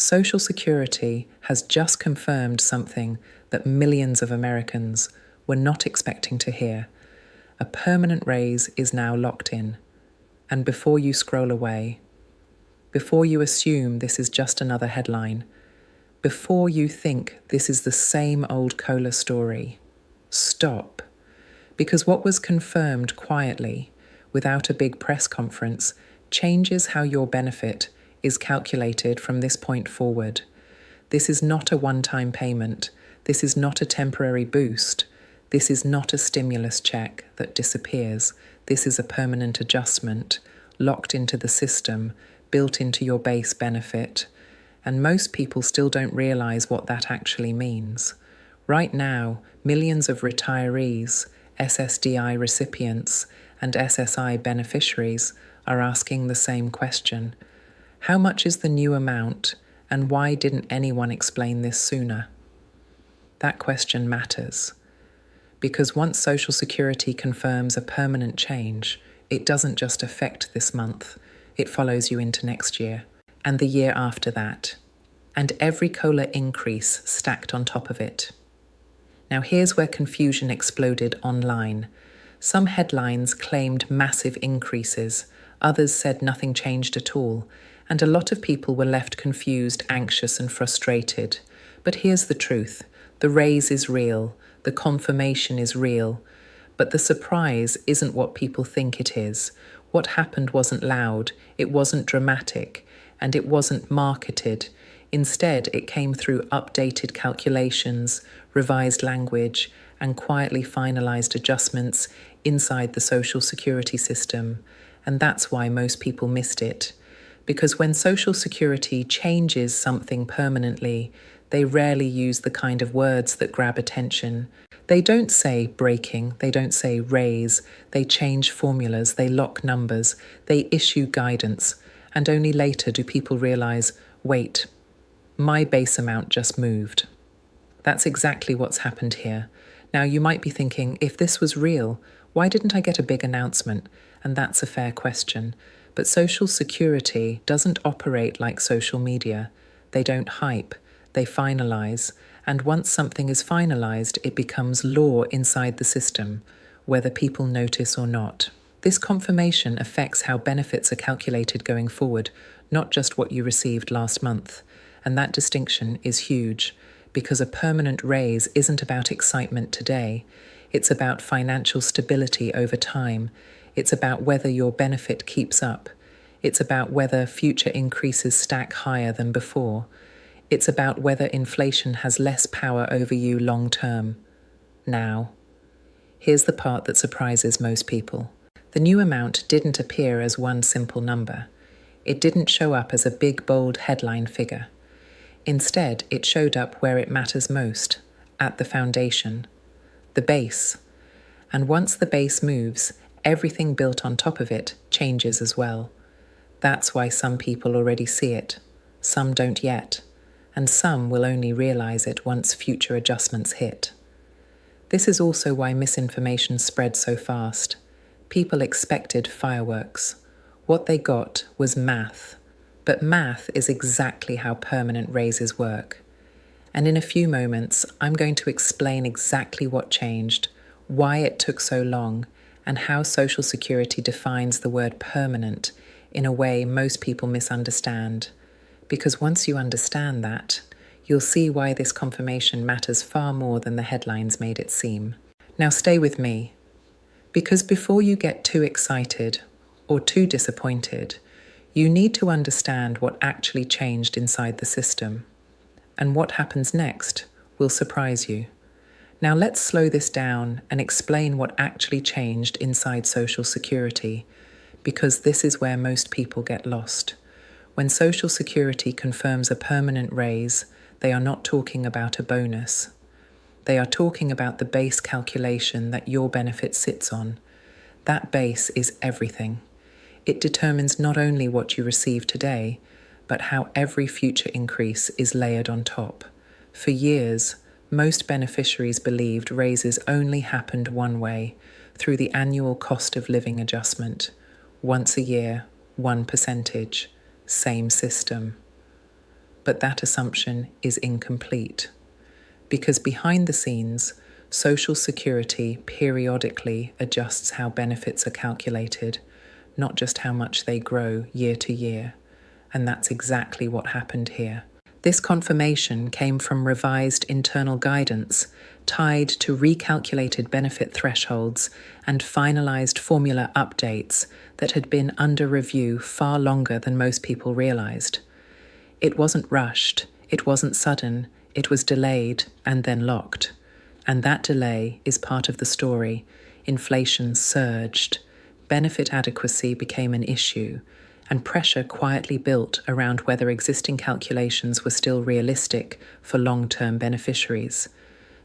Social Security has just confirmed something that millions of Americans were not expecting to hear. A permanent raise is now locked in. And before you scroll away, before you assume this is just another headline, before you think this is the same old cola story, stop. Because what was confirmed quietly, without a big press conference, changes how your benefit is calculated from this point forward. This is not a one-time payment. This is not a temporary boost. This is not a stimulus check that disappears. This is a permanent adjustment, locked into the system, built into your base benefit. And most people still don't realize what that actually means. Right now, millions of retirees, SSDI recipients, and SSI beneficiaries are asking the same question. How much is the new amount, and why didn't anyone explain this sooner? That question matters, because once Social Security confirms a permanent change, it doesn't just affect this month, it follows you into next year, and the year after that, and every COLA increase stacked on top of it. Now here's where confusion exploded online. Some headlines claimed massive increases, others said nothing changed at all, and a lot of people were left confused, anxious, and frustrated. But here's the truth. The raise is real, the confirmation is real, but the surprise isn't what people think it is. What happened wasn't loud, it wasn't dramatic, and it wasn't marketed. Instead, it came through updated calculations, revised language, and quietly finalized adjustments inside the Social Security system. And that's why most people missed it. Because when Social Security changes something permanently, they rarely use the kind of words that grab attention. They don't say breaking, they don't say raise, they change formulas, they lock numbers, they issue guidance, and only later do people realize, wait, my base amount just moved. That's exactly what's happened here. Now you might be thinking, if this was real, why didn't I get a big announcement? And that's a fair question. But Social Security doesn't operate like social media. They don't hype, they finalize. And once something is finalized, it becomes law inside the system, whether people notice or not. This confirmation affects how benefits are calculated going forward, not just what you received last month. And that distinction is huge, because a permanent raise isn't about excitement today. It's about financial stability over time. It's about whether your benefit keeps up. It's about whether future increases stack higher than before. It's about whether inflation has less power over you long term. Now, here's the part that surprises most people. The new amount didn't appear as one simple number. It didn't show up as a big, bold headline figure. Instead, it showed up where it matters most, at the foundation, the base. And once the base moves, everything built on top of it changes as well. That's why some people already see it, some don't yet, and some will only realize it once future adjustments hit. This is also why misinformation spread so fast. People expected fireworks. What they got was math. But math is exactly how permanent raises work. And in a few moments, I'm going to explain exactly what changed, why it took so long, and how Social Security defines the word permanent in a way most people misunderstand. Because once you understand that, you'll see why this confirmation matters far more than the headlines made it seem. Now stay with me, because before you get too excited or too disappointed, you need to understand what actually changed inside the system. And what happens next will surprise you. Now let's slow this down and explain what actually changed inside Social Security, because this is where most people get lost. When Social Security confirms a permanent raise, they are not talking about a bonus. They are talking about the base calculation that your benefit sits on. That base is everything. It determines not only what you receive today, but how every future increase is layered on top. For years, most beneficiaries believed raises only happened one way, through the annual cost of living adjustment. Once a year, 1%, same system. But that assumption is incomplete. Because behind the scenes, Social Security periodically adjusts how benefits are calculated, not just how much they grow year to year. And that's exactly what happened here. This confirmation came from revised internal guidance tied to recalculated benefit thresholds and finalized formula updates that had been under review far longer than most people realized. It wasn't rushed, it wasn't sudden, it was delayed and then locked. And that delay is part of the story. Inflation surged, benefit adequacy became an issue, and pressure quietly built around whether existing calculations were still realistic for long-term beneficiaries.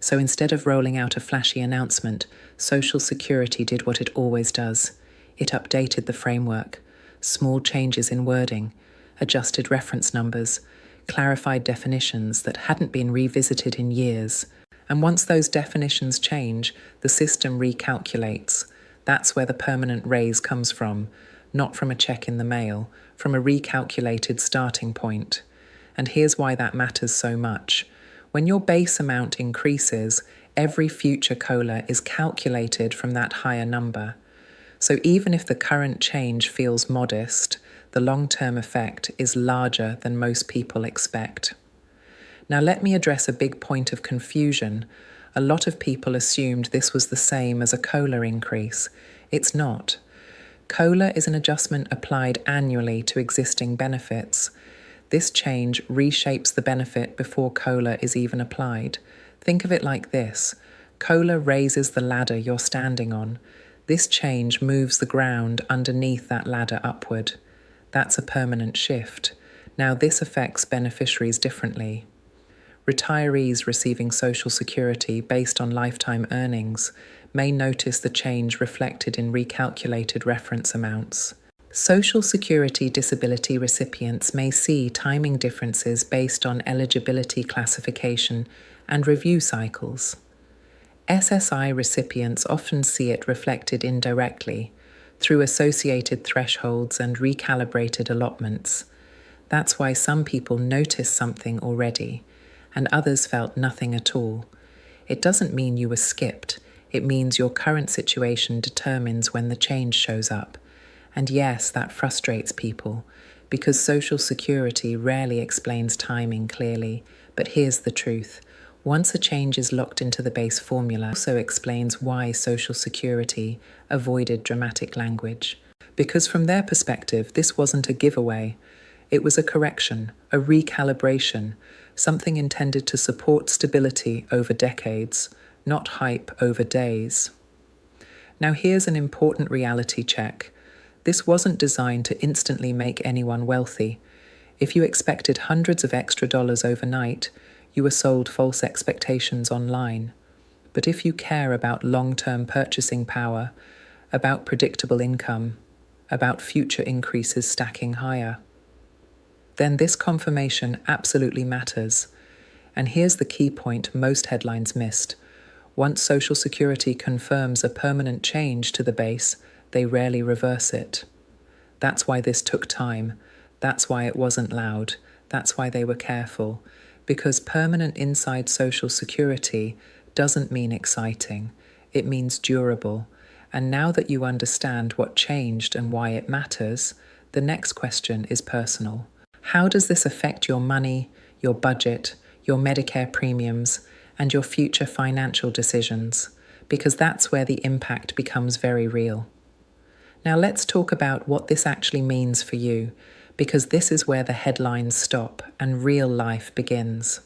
So instead of rolling out a flashy announcement, Social Security did what it always does. It updated the framework, small changes in wording, adjusted reference numbers, clarified definitions that hadn't been revisited in years. And once those definitions change, the system recalculates. That's where the permanent raise comes from, not from a check in the mail, from a recalculated starting point. And here's why that matters so much. When your base amount increases, every future COLA is calculated from that higher number. So even if the current change feels modest, the long-term effect is larger than most people expect. Now let me address a big point of confusion. A lot of people assumed this was the same as a COLA increase. It's not. COLA is an adjustment applied annually to existing benefits. This change reshapes the benefit before COLA is even applied. Think of it like this. COLA raises the ladder you're standing on. This change moves the ground underneath that ladder upward. That's a permanent shift. Now this affects beneficiaries differently. Retirees receiving Social Security based on lifetime earnings may notice the change reflected in recalculated reference amounts. Social Security disability recipients may see timing differences based on eligibility classification and review cycles. SSI recipients often see it reflected indirectly through associated thresholds and recalibrated allotments. That's why some people notice something already, and others felt nothing at all. It doesn't mean you were skipped. It means your current situation determines when the change shows up. And yes, that frustrates people, because Social Security rarely explains timing clearly. But here's the truth. Once a change is locked into the base formula, it also explains why Social Security avoided dramatic language. Because from their perspective, this wasn't a giveaway. It was a correction, a recalibration, something intended to support stability over decades, not hype over days. Now here's an important reality check. This wasn't designed to instantly make anyone wealthy. If you expected hundreds of extra dollars overnight, you were sold false expectations online. But if you care about long-term purchasing power, about predictable income, about future increases stacking higher, then this confirmation absolutely matters. And here's the key point most headlines missed. Once Social Security confirms a permanent change to the base, they rarely reverse it. That's why this took time. That's why it wasn't loud. That's why they were careful. Because permanent inside Social Security doesn't mean exciting. It means durable. And now that you understand what changed and why it matters, the next question is personal. How does this affect your money, your budget, your Medicare premiums, and your future financial decisions? Because that's where the impact becomes very real. Now let's talk about what this actually means for you, because this is where the headlines stop and real life begins.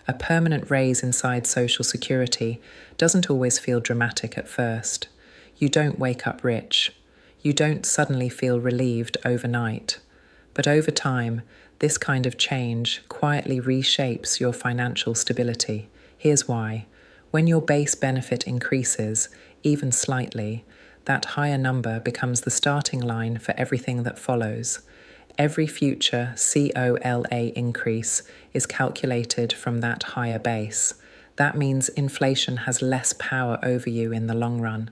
A permanent raise inside Social Security doesn't always feel dramatic at first. You don't wake up rich. You don't suddenly feel relieved overnight. But over time, this kind of change quietly reshapes your financial stability. Here's why. When your base benefit increases, even slightly, that higher number becomes the starting line for everything that follows. Every future COLA increase is calculated from that higher base. That means inflation has less power over you in the long run.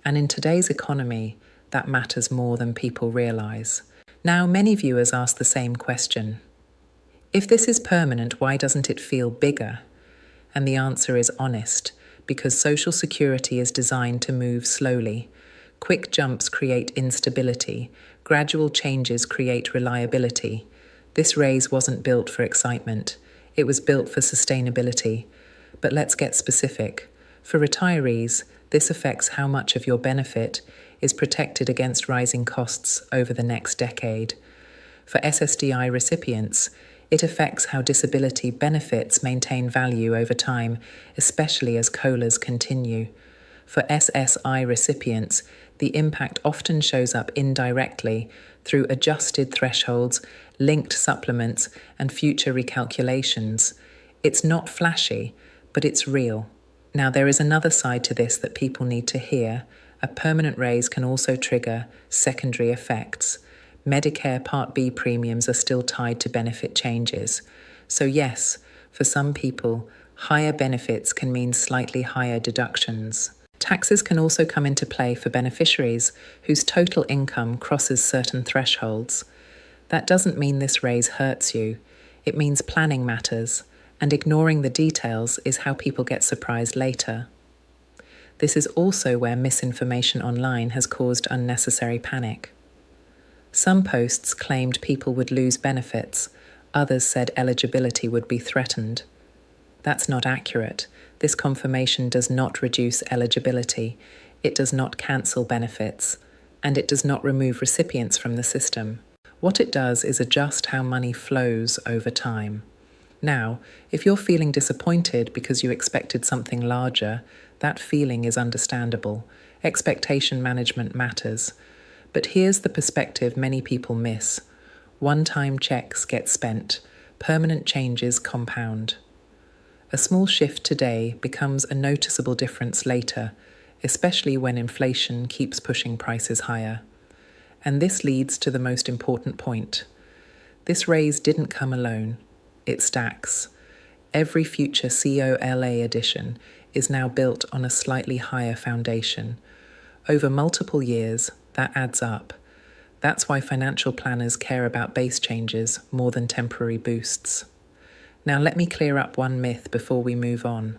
And in today's economy, that matters more than people realize. Now, many viewers ask the same question. If this is permanent, why doesn't it feel bigger? And the answer is honest, because Social Security is designed to move slowly. Quick jumps create instability, gradual changes create reliability. This raise wasn't built for excitement, it was built for sustainability. But let's get specific. For retirees, this affects how much of your benefit is protected against rising costs over the next decade. For SSDI recipients, it affects how disability benefits maintain value over time, especially as COLAs continue. For SSI recipients, the impact often shows up indirectly through adjusted thresholds, linked supplements, and future recalculations. It's not flashy, but it's real. Now, there is another side to this that people need to hear. A permanent raise can also trigger secondary effects. Medicare Part B premiums are still tied to benefit changes. So yes, for some people, higher benefits can mean slightly higher deductions. Taxes can also come into play for beneficiaries whose total income crosses certain thresholds. That doesn't mean this raise hurts you. It means planning matters, and ignoring the details is how people get surprised later. This is also where misinformation online has caused unnecessary panic. Some posts claimed people would lose benefits, others said eligibility would be threatened. That's not accurate. This confirmation does not reduce eligibility, it does not cancel benefits, and it does not remove recipients from the system. What it does is adjust how money flows over time. Now, if you're feeling disappointed because you expected something larger, that feeling is understandable. Expectation management matters. But here's the perspective many people miss. One-time checks get spent. Permanent changes compound. A small shift today becomes a noticeable difference later, especially when inflation keeps pushing prices higher. And this leads to the most important point. This raise didn't come alone. It stacks. Every future COLA edition is now built on a slightly higher foundation. Over multiple years, that adds up. That's why financial planners care about base changes more than temporary boosts. Now let me clear up one myth before we move on.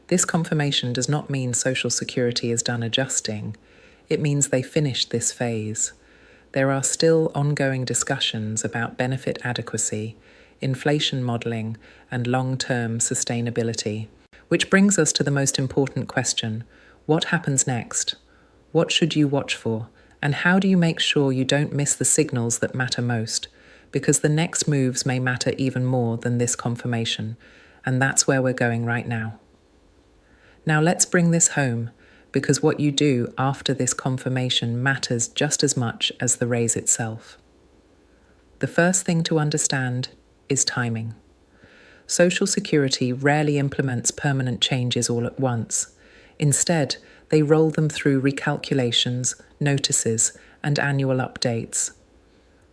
This confirmation does not mean Social Security is done adjusting. It means they finished this phase. There are still ongoing discussions about benefit adequacy, inflation modelling, and long-term sustainability. Which brings us to the most important question. What happens next? What should you watch for? And how do you make sure you don't miss the signals that matter most? Because the next moves may matter even more than this confirmation, and that's where we're going right now. Now let's bring this home, because what you do after this confirmation matters just as much as the raise itself. The first thing to understand is timing. Social Security rarely implements permanent changes all at once. Instead, they roll them through recalculations, notices, and annual updates.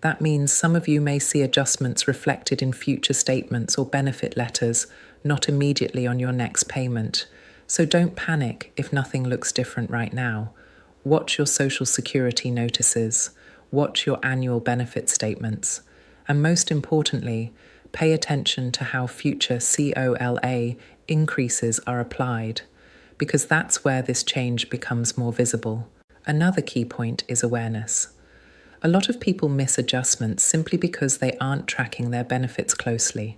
That means some of you may see adjustments reflected in future statements or benefit letters, not immediately on your next payment. So don't panic if nothing looks different right now. Watch your Social Security notices. Watch your annual benefit statements. And most importantly, pay attention to how future COLA increases are applied, because that's where this change becomes more visible. Another key point is awareness. A lot of people miss adjustments simply because they aren't tracking their benefits closely.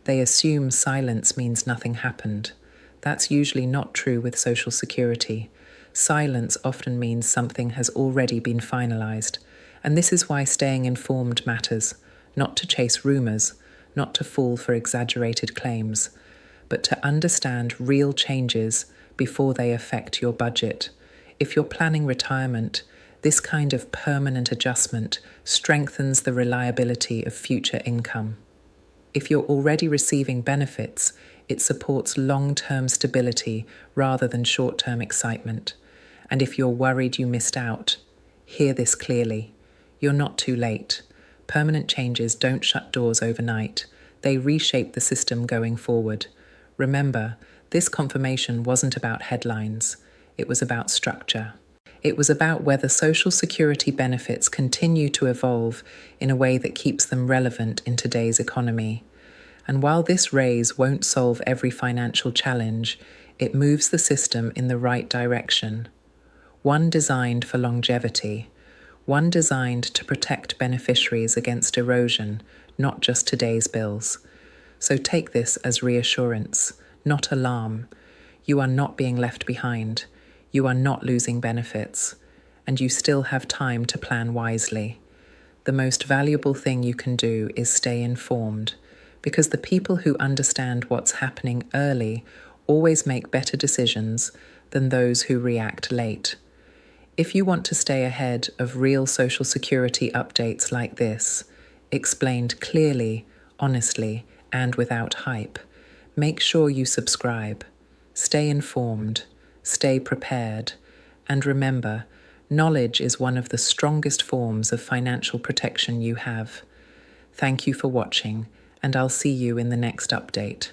They assume silence means nothing happened. That's usually not true with Social Security. Silence often means something has already been finalised, and this is why staying informed matters, not to chase rumours, not to fall for exaggerated claims, but to understand real changes before they affect your budget. If you're planning retirement, this kind of permanent adjustment strengthens the reliability of future income. If you're already receiving benefits, it supports long-term stability rather than short-term excitement. And if you're worried you missed out, hear this clearly. You're not too late. Permanent changes don't shut doors overnight. They reshape the system going forward. Remember, this confirmation wasn't about headlines. It was about structure. It was about whether Social Security benefits continue to evolve in a way that keeps them relevant in today's economy. And while this raise won't solve every financial challenge, it moves the system in the right direction. One designed for longevity, one designed to protect beneficiaries against erosion, not just today's bills. So take this as reassurance, not alarm. You are not being left behind. You are not losing benefits. And you still have time to plan wisely. The most valuable thing you can do is stay informed, because the people who understand what's happening early always make better decisions than those who react late. If you want to stay ahead of real Social Security updates like this, explained clearly, honestly, and without hype, make sure you subscribe. Stay informed, stay prepared, and remember, knowledge is one of the strongest forms of financial protection you have. Thank you for watching, and I'll see you in the next update.